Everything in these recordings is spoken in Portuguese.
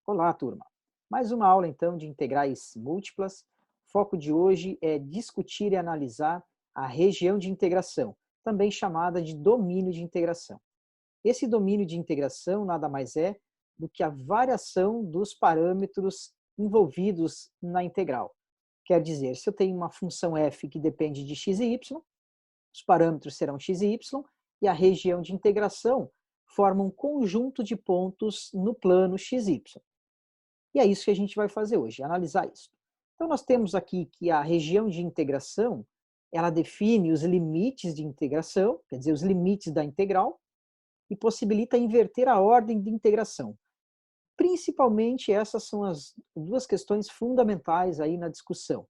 Olá, turma. Mais uma aula, então, de integrais múltiplas. O foco de hoje é discutir e analisar a região de integração, também chamada de domínio de integração. Esse domínio de integração nada mais é do que a variação dos parâmetros envolvidos na integral. Quer dizer, se eu tenho uma função f que depende de x e y, os parâmetros serão x e y, e a região de integração forma um conjunto de pontos no plano xy. E é isso que a gente vai fazer hoje, analisar isso. Então, nós temos aqui que a região de integração, ela define os limites de integração, quer dizer, os limites da integral, e possibilita inverter a ordem de integração. Principalmente essas são as duas questões fundamentais aí na discussão.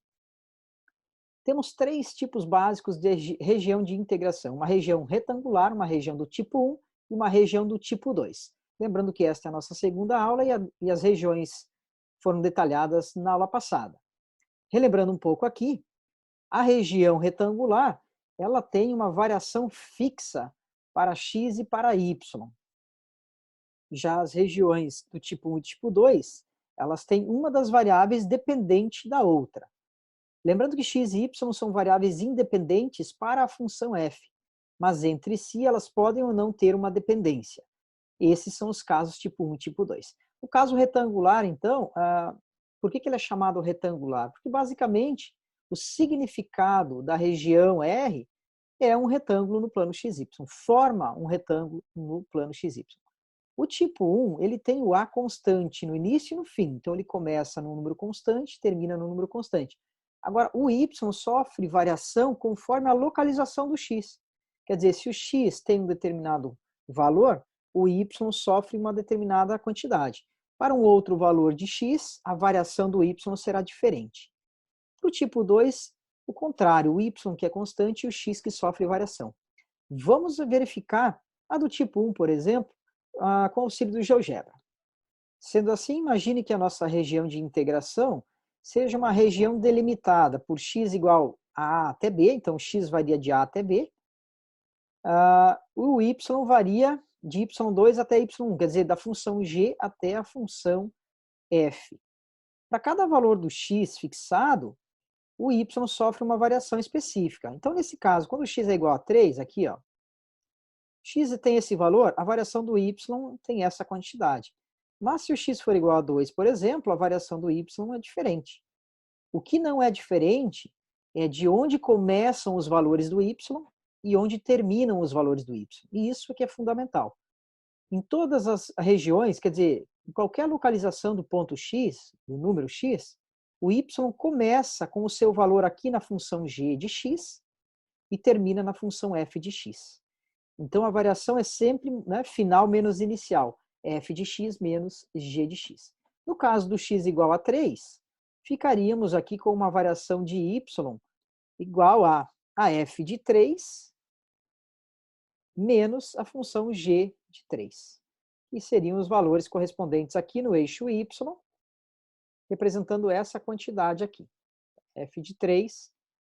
Temos três tipos básicos de região de integração: uma região retangular, uma região do tipo 1 e uma região do tipo 2. Lembrando que esta é a nossa segunda aula e as regiões foram detalhadas na aula passada. Relembrando um pouco aqui, a região retangular, ela tem uma variação fixa para x e para y. Já as regiões do tipo 1 e tipo 2, elas têm uma das variáveis dependente da outra. Lembrando que x e y são variáveis independentes para a função f, mas entre si elas podem ou não ter uma dependência. Esses são os casos tipo 1 e tipo 2. O caso retangular, então, por que ele é chamado retangular? Porque, basicamente, o significado da região R é um retângulo no plano XY, forma um retângulo no plano XY. O tipo 1, ele tem o A constante no início e no fim, então ele começa num número constante, termina num número constante. Agora, o Y sofre variação conforme a localização do X. Quer dizer, se o X tem um determinado valor, o Y sofre uma determinada quantidade. Para um outro valor de X, a variação do Y será diferente. Para o tipo 2, o contrário, o Y que é constante e o X que sofre variação. Vamos verificar a do tipo 1, por exemplo, com o auxílio do GeoGebra. Sendo assim, imagine que a nossa região de integração seja uma região delimitada por x igual a A até B, então x varia de A até B, o y varia de y2 até y1, quer dizer, da função g até a função f. Para cada valor do x fixado, o y sofre uma variação específica. Então, nesse caso, quando x é igual a 3, aqui, ó, x tem esse valor, a variação do y tem essa quantidade. Mas se o x for igual a 2, por exemplo, a variação do y é diferente. O que não é diferente é de onde começam os valores do y e onde terminam os valores do y. E isso que é fundamental. Em todas as regiões, quer dizer, em qualquer localização do ponto x, do número x, o y começa com o seu valor aqui na função g de x e termina na função f de x. Então, a variação é sempre, né, final menos inicial, f de x menos g de x. No caso do x igual a 3, ficaríamos aqui com uma variação de y igual a f de 3 menos a função g de 3. E seriam os valores correspondentes aqui no eixo y, representando essa quantidade aqui, f de 3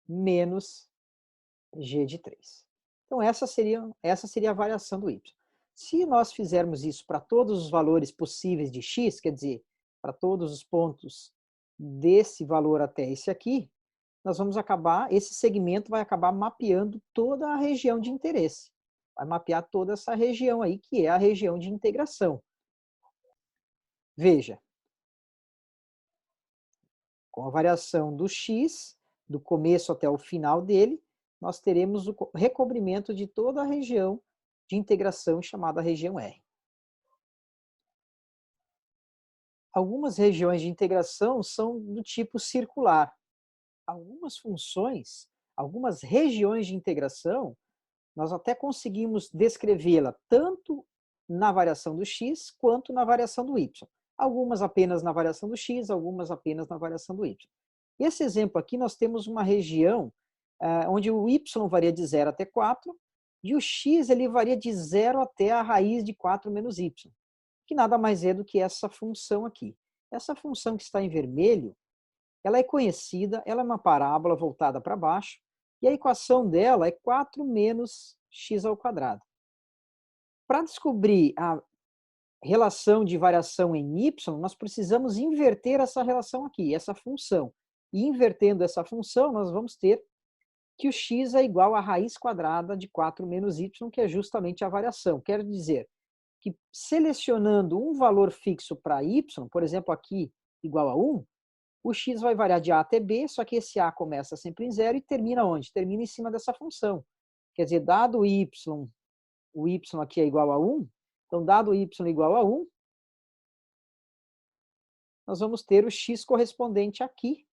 menos g de 3. Então, essa seria a variação do y. Se nós fizermos isso para todos os valores possíveis de x, quer dizer, para todos os pontos desse valor até esse aqui, nós vamos acabar, esse segmento vai acabar mapeando toda a região de interesse. Vai mapear toda essa região aí, que é a região de integração. Veja, com a variação do x, do começo até o final dele, nós teremos o recobrimento de toda a região de integração chamada região R. Algumas regiões de integração são do tipo circular. Algumas funções, algumas regiões de integração, nós até conseguimos descrevê-la tanto na variação do x quanto na variação do y. Algumas apenas na variação do x, algumas apenas na variação do y. Esse exemplo aqui, nós temos uma região onde o y varia de 0 até 4, e o x ele varia de 0 até a raiz de 4 menos y, que nada mais é do que essa função aqui. Essa função que está em vermelho, ela é conhecida, ela é uma parábola voltada para baixo, e a equação dela é 4 menos x ao quadrado. Para descobrir relação de variação em y, nós precisamos inverter essa relação aqui, essa função. E invertendo essa função, nós vamos ter que o x é igual à raiz quadrada de 4 menos y, que é justamente a variação. Quer dizer que selecionando um valor fixo para y, por exemplo, aqui igual a 1, o x vai variar de a até b, só que esse a começa sempre em zero e termina onde? Termina em cima dessa função. Quer dizer, dado o y aqui é igual a 1, então dado o y igual a 1, nós vamos ter o x correspondente aqui,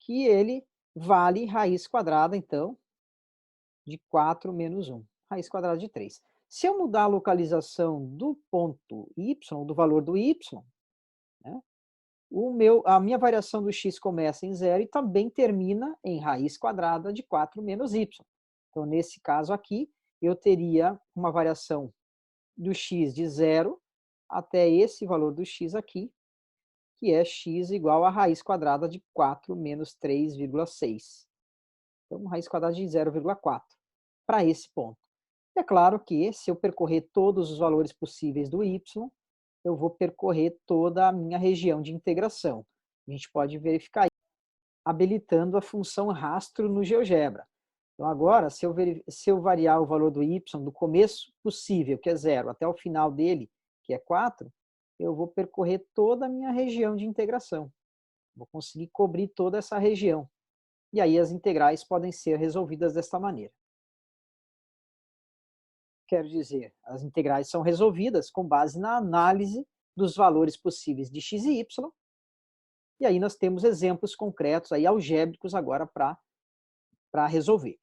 que ele vale raiz quadrada, então, de 4 menos 1, raiz quadrada de 3. Se eu mudar a localização do ponto y, do valor do y, né, a minha variação do x começa em zero e também termina em raiz quadrada de 4 menos y. Então, nesse caso aqui, eu teria uma variação do x de zero até esse valor do x aqui, que é x igual a raiz quadrada de 4 menos 3,6. Então, raiz quadrada de 0,4 para esse ponto. É claro que, se eu percorrer todos os valores possíveis do y, eu vou percorrer toda a minha região de integração. A gente pode verificar isso habilitando a função rastro no GeoGebra. Então, agora, se eu variar o valor do y do começo possível, que é 0, até o final dele, que é 4, eu vou percorrer toda a minha região de integração. Vou conseguir cobrir toda essa região. E aí as integrais podem ser resolvidas desta maneira. Quero dizer, as integrais são resolvidas com base na análise dos valores possíveis de x e y. E aí nós temos exemplos concretos aí, algébricos agora para resolver.